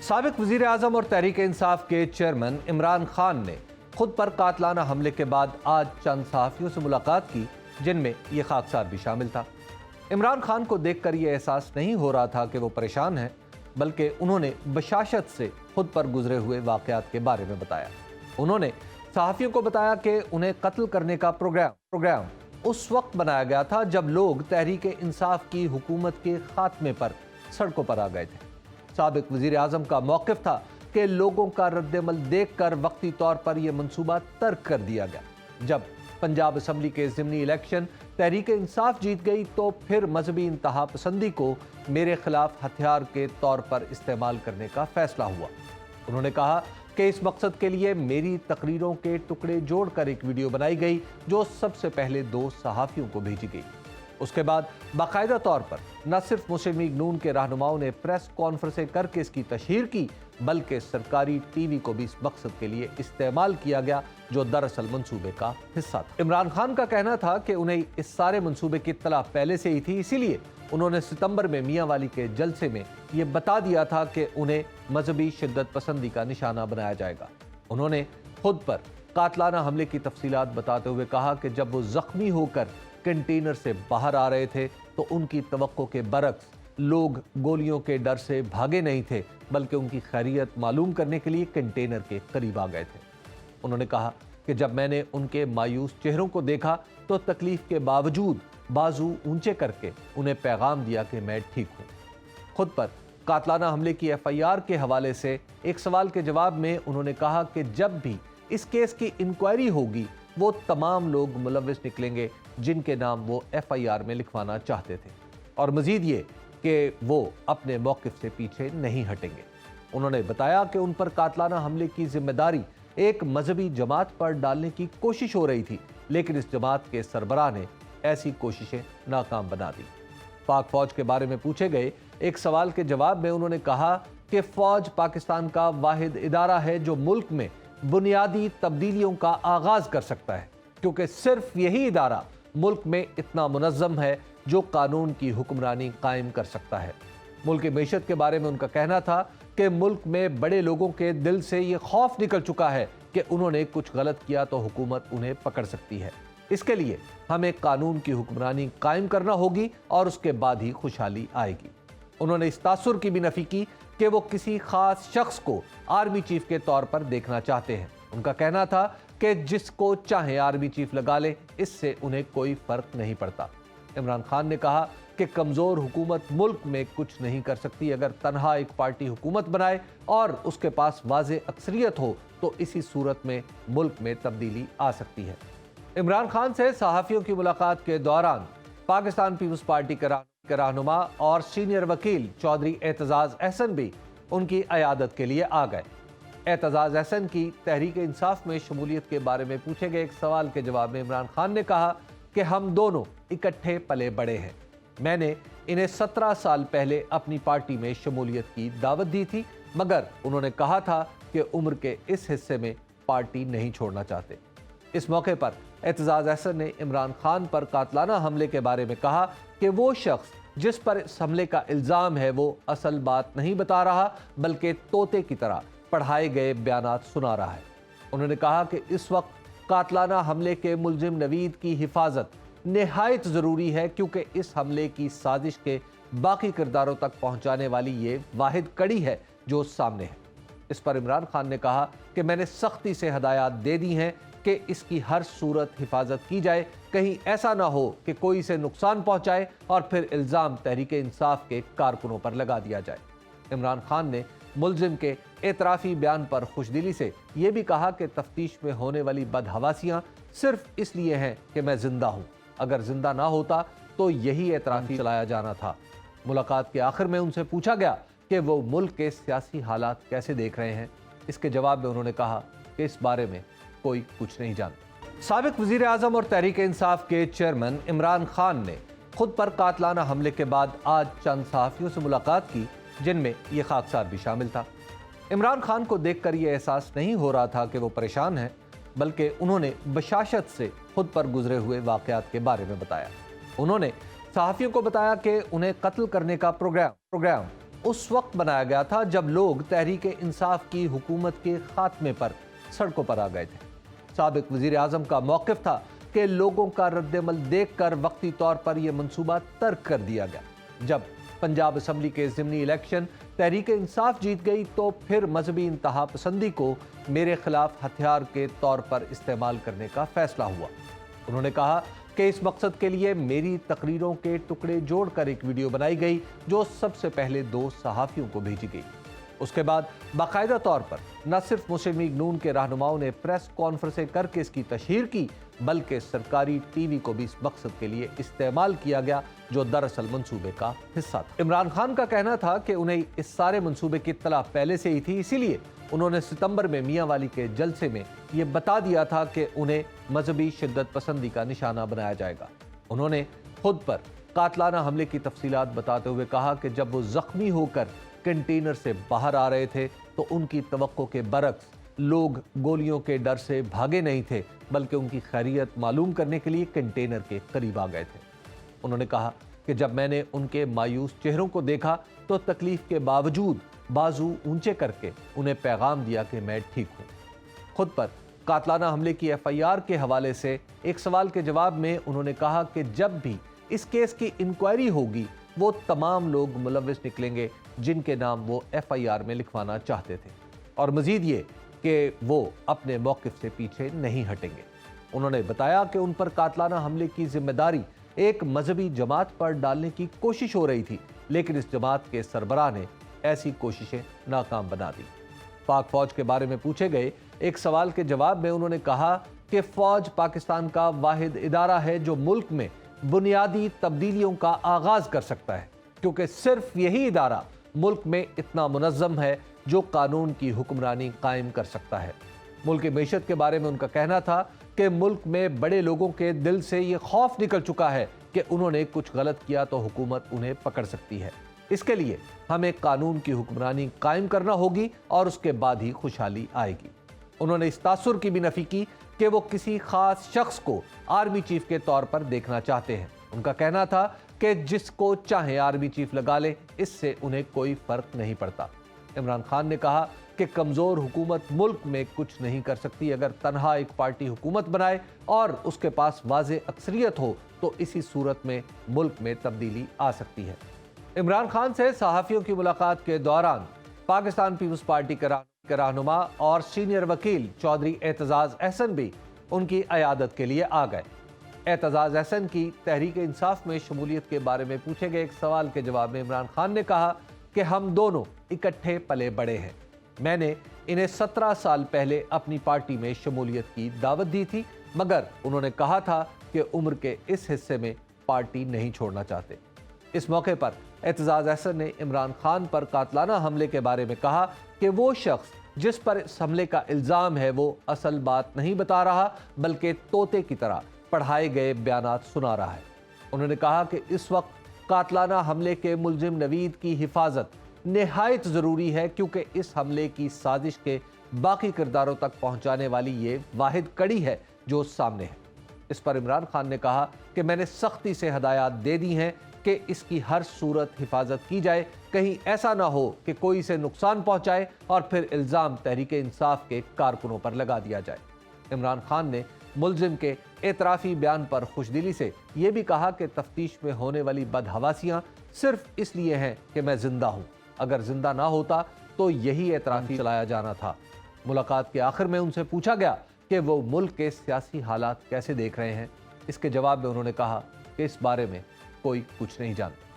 साबिक वज़ीर आज़म और तहरीक इंसाफ के चेयरमैन इमरान खान ने खुद पर कातलाना हमले के बाद आज चंद सहाफ़ियों से मुलाकात की, जिनमें ये खाकसार भी शामिल था। इमरान खान को देखकर ये एहसास नहीं हो रहा था कि वो परेशान हैं, बल्कि उन्होंने बशाशत से खुद पर गुजरे हुए वाक़यात के बारे में बताया। उन्होंने सहाफ़ियों को बताया कि उन्हें कत्ल करने का प्रोग्राम उस वक्त बनाया गया था जब लोग तहरीक इंसाफ की हुकूमत के खात्मे पर सड़कों पर आ गए थे। साबिक वज़ीर आज़म का मौक़िफ़ था कि लोगों का रद्दमल देख कर वक्ती तौर पर यह मनसूबा तर्क कर दिया गया। जब पंजाब असम्बली के ज़िमनी इलेक्शन तहरीक इंसाफ जीत गई तो फिर मजहबी इंतहा पसंदी को मेरे खिलाफ हथियार के तौर पर इस्तेमाल करने का फैसला हुआ। उन्होंने कहा कि इस मकसद के लिए मेरी तकरीरों के टुकड़े जोड़कर एक वीडियो बनाई गई, जो सबसे पहले 2 सहाफ़ियों को भेजी गई। उसके बाद बाकायदा तौर पर न सिर्फ मुस्लिम लीग नून के रहनुमाओं ने प्रेस कॉन्फ्रेंसें करके इसकी तशहीर की, बल्कि सरकारी टीवी को भी इस मकसद के लिए इस्तेमाल किया गया, जो दरअसल मंसूबे का हिस्सा था। इमरान खान का कहना था कि उन्हें इस सारे मंसूबे की इत्तला पहले से ही थी, इसीलिए उन्होंने सितंबर में मियां वाली के जलसे में ये बता दिया था कि उन्हें मजहबी शिद्दत पसंदी का निशाना बनाया जाएगा। उन्होंने खुद पर कातलाना हमले की तफसीलात बताते हुए कहा कि जब वो जख्मी होकर कंटेनर से बाहर आ रहे थे तो उनकी तवक्को के बरक्स लोग गोलियों के डर से भागे नहीं थे, बल्कि उनकी खैरियत मालूम करने के लिए कंटेनर के करीब आ गए थे। उन्होंने कहा कि जब मैंने उनके मायूस चेहरों को देखा तो तकलीफ के बावजूद बाजू ऊंचे करके उन्हें पैगाम दिया कि मैं ठीक हूँ। खुद पर कातलाना हमले की FIR के हवाले से एक सवाल के जवाब में उन्होंने कहा कि जब भी इस केस की इंक्वायरी होगी वो तमाम लोग मुलव्विस निकलेंगे जिनके नाम वो FIR में लिखवाना चाहते थे, और मजीद ये कि वो अपने मौक़िफ़ से पीछे नहीं हटेंगे। उन्होंने बताया कि उन पर कातलाना हमले की जिम्मेदारी एक मजहबी जमात पर डालने की कोशिश हो रही थी, लेकिन इस जमात के सरबराह ने ऐसी कोशिशें नाकाम बना दी। पाक फौज के बारे में पूछे गए एक सवाल के जवाब में उन्होंने कहा कि फौज पाकिस्तान का वाहिद इदारा है जो मुल्क में बुनियादी तब्दीलियों का आगाज कर सकता है, क्योंकि सिर्फ यही इदारा मुल्क में इतना मुनज़्ज़म है जो कानून की हुक्मरानी कायम कर सकता है। मुल्क की मईशत के बारे में उनका कहना था कि मुल्क में बड़े लोगों के दिल से ये खौफ निकल चुका है कि उन्होंने कुछ गलत किया तो हुकूमत उन्हें पकड़ सकती है। इसके लिए हमें कानून की हुक्मरानी कायम करना होगी और उसके बाद ही खुशहाली आएगी। उन्होंने इस तासुर की भी नफी की कि वो किसी खास शख्स को आर्मी चीफ के तौर पर देखना चाहते हैं। उनका कहना था कि जिसको चाहे आर्मी चीफ लगा ले, इससे उन्हें कोई फर्क नहीं पड़ता। इमरान खान ने कहा कि कमजोर हुकूमत मुल्क में कुछ नहीं कर सकती। अगर तनहा एक पार्टी हुकूमत बनाए और उसके पास वाज़े अक्सरियत हो तो इसी सूरत में मुल्क में तब्दीली आ सकती है। इमरान खान से सहाफ़ियों की मुलाकात के दौरान पाकिस्तान पीपल्स पार्टी के रहनुमा और सीनियर वकील चौधरी एतजाज़ अहसन भी उनकी अयादत के लिए आ गए। एतजाज़ अहसन की तहरीक इंसाफ में शमूलियत के बारे में पूछे गए एक सवाल के जवाब में इमरान खान ने कहा कि हम दोनों इकट्ठे पले बड़े हैं। मैंने इन्हें 17 साल पहले अपनी पार्टी में शमूलियत की दावत दी थी, मगर उन्होंने कहा था कि उम्र के इस हिस्से में पार्टी नहीं छोड़ना चाहते। इस मौके पर एतजाज़ अहसन ने इमरान खान पर कातलाना हमले के बारे में कहा कि वो शख्स जिस पर इस हमले का इल्ज़ाम है वो असल बात नहीं बता रहा, बल्कि तोते की तरह पढ़ाए गए बयानात सुना रहा है। उन्होंने कहा कि इस वक्त कातलाना हमले के मुलजिम नवीद की हिफाजत निहायत ज़रूरी है, क्योंकि इस हमले की साजिश के बाकी किरदारों तक पहुँचाने वाली ये वाहिद कड़ी है जो सामने है। इस पर इमरान खान ने कहा कि मैंने सख्ती से हदायत दे दी हैं कि इसकी हर सूरत हिफाजत की जाए, कहीं ऐसा ना हो कि कोई इसे नुकसान पहुंचाए और फिर इल्ज़ाम तहरीक इंसाफ के कारकुनों पर लगा दिया जाए। इमरान खान ने मुलजिम के एतराफ़ी बयान पर खुशदिली से यह भी कहा कि तफ्तीश में होने वाली बदहवासियाँ सिर्फ इसलिए हैं कि मैं जिंदा हूँ, अगर जिंदा ना होता तो यही एतराफ़ी चलाया जाना था। मुलाकात के आखिर में उनसे पूछा गया कि वो मुल्क के सियासी हालात कैसे देख रहे हैं। इसके जवाब में उन्होंने कहा कि इस बारे में कोई कुछ नहीं जानता। साबिक वज़ीर आज़म और तहरीक इंसाफ के चेयरमैन इमरान खान ने खुद पर कातलाना हमले के बाद आज चंद सहाफ़ियों से मुलाकात की, जिनमें ये खाकसार भी शामिल था। इमरान खान को देखकर ये एहसास नहीं हो रहा था कि वो परेशान हैं, बल्कि उन्होंने बशाशत से खुद पर गुजरे हुए वाक़यात के बारे में बताया। उन्होंने सहाफ़ियों को बताया कि उन्हें कत्ल करने का प्रोग्राम उस वक्त बनाया गया था जब लोग तहरीक इंसाफ की हुकूमत के खात्मे पर सड़कों पर आ गए थे। साबिक वजीर आजम का मौक़िफ़ था कि लोगों का रद्दमल देख कर वक्ती तौर पर यह मनसूबा तर्क कर दिया गया। जब पंजाब असम्बली के ज़िमनी इलेक्शन तहरीक इंसाफ जीत गई तो फिर मजहबी इंतहा पसंदी को मेरे खिलाफ हथियार के तौर पर इस्तेमाल करने का फैसला हुआ। उन्होंने कहा कि इस मकसद के लिए मेरी तकरीरों के टुकड़े जोड़कर एक वीडियो बनाई गई जो सबसे पहले 2 सहाफ़ियों को भेजी गई। उसके बाद बाकायदा तौर पर न सिर्फ मुस्लिम लीग नून के रहनुमाओं ने प्रेस कॉन्फ्रेंसें करके इसकी तशहीर की, बल्कि सरकारी टीवी को भी इस मकसद के लिए इस्तेमाल किया गया जो दरअसल मंसूबे का हिस्सा था। इमरान खान का कहना था कि उन्हें इस सारे मंसूबे की इत्तला पहले से ही थी, इसीलिए उन्होंने सितंबर में मियां वाली के जलसे में ये बता दिया था कि उन्हें मजहबी शिद्दत पसंदी का निशाना बनाया जाएगा। उन्होंने खुद पर कातलाना हमले की तफसीलात बताते हुए कहा कि जब वो जख्मी होकर कंटेनर से बाहर आ रहे थे तो उनकी तवक्को के बरक्स लोग गोलियों के डर से भागे नहीं थे, बल्कि उनकी खैरियत मालूम करने के लिए कंटेनर के करीब आ गए थे। उन्होंने कहा कि जब मैंने उनके मायूस चेहरों को देखा तो तकलीफ के बावजूद बाजू ऊंचे करके उन्हें पैगाम दिया कि मैं ठीक हूँ। खुद पर कातलाना हमले की FIR के हवाले से एक सवाल के जवाब में उन्होंने कहा कि जब भी इस केस की इंक्वायरी होगी वो तमाम लोग मुलव्विस निकलेंगे जिनके नाम वो FIR में लिखवाना चाहते थे, और मजीद ये कि वो अपने मौक़िफ़ से पीछे नहीं हटेंगे। उन्होंने बताया कि उन पर कातलाना हमले की जिम्मेदारी एक मजहबी जमात पर डालने की कोशिश हो रही थी, लेकिन इस जमात के सरबराह ने ऐसी कोशिशें नाकाम बना दी। पाक फौज के बारे में पूछे गए एक सवाल के जवाब में उन्होंने कहा कि फौज पाकिस्तान का वाहिद इदारा है जो मुल्क में बुनियादी तब्दीलियों का आगाज कर सकता है, क्योंकि सिर्फ यही इदारा मुल्क में इतना मुनज़्ज़म है जो कानून की हुक्मरानी कायम कर सकता है। मुल्क की मईशत के बारे में उनका कहना था कि मुल्क में बड़े लोगों के दिल से ये खौफ निकल चुका है कि उन्होंने कुछ गलत किया तो हुकूमत उन्हें पकड़ सकती है। इसके लिए हमें कानून की हुक्मरानी कायम करना होगी और उसके बाद ही खुशहाली आएगी। उन्होंने इस तासुर की भी नफी की कि वो किसी खास शख्स को आर्मी चीफ के तौर पर देखना चाहते हैं। उनका कहना था कि जिसको चाहे आर्मी चीफ लगा ले, इससे उन्हें कोई फर्क नहीं पड़ता। इमरान खान ने कहा कि कमजोर हुकूमत मुल्क में कुछ नहीं कर सकती। अगर तनहा एक पार्टी हुकूमत बनाए और उसके पास वाज़े अक्सरियत हो तो इसी सूरत में मुल्क में तब्दीली आ सकती है। इमरान खान से सहाफ़ियों की मुलाकात के दौरान पाकिस्तान पीपल्स पार्टी के रहनुमा और सीनियर वकील चौधरी एतजाज़ अहसन भी उनकी अयादत के लिए आ गए। एतजाज़ अहसन की तहरीक इंसाफ में शमूलियत के बारे में पूछे गए एक सवाल के जवाब में इमरान खान ने कहा कि हम दोनों इकट्ठे पले बड़े हैं। मैंने इन्हें 17 साल पहले अपनी पार्टी में शमूलियत की दावत दी थी, मगर उन्होंने कहा था कि उम्र के इस हिस्से में पार्टी नहीं छोड़ना चाहते। इस मौके पर एतजाज़ अहसन ने इमरान खान पर कातलाना हमले के बारे में कहा कि वो शख्स जिस पर इस हमले का इल्ज़ाम है वो असल बात नहीं बता रहा, बल्कि तोते की तरह पढ़ाए गए बयानात सुना रहा है। उन्होंने कहा कि इस वक्त कातलाना हमले के मुलजिम नवीद की हिफाजत निहायत ज़रूरी है, क्योंकि इस हमले की साजिश के बाकी किरदारों तक पहुँचाने वाली ये वाहिद कड़ी है जो सामने है। इस पर इमरान खान ने कहा कि मैंने सख्ती से हदायत दे दी हैं कि इसकी हर सूरत हिफाजत की जाए, कहीं ऐसा ना हो कि कोई इसे नुकसान पहुंचाए और फिर इल्ज़ाम तहरीक इंसाफ के कारकुनों पर लगा दिया जाए। इमरान खान ने मुलजिम के एतराफ़ी बयान पर खुशदिली से यह भी कहा कि तफ्तीश में होने वाली बदहवासियाँ सिर्फ इसलिए हैं कि मैं जिंदा हूँ, अगर जिंदा ना होता तो यही एतराफ़ी चलाया जाना था। मुलाकात के आखिर में उनसे पूछा गया कि वो मुल्क के सियासी हालात कैसे देख रहे हैं। इसके जवाब में उन्होंने कहा कि इस बारे में कोई कुछ नहीं जानता।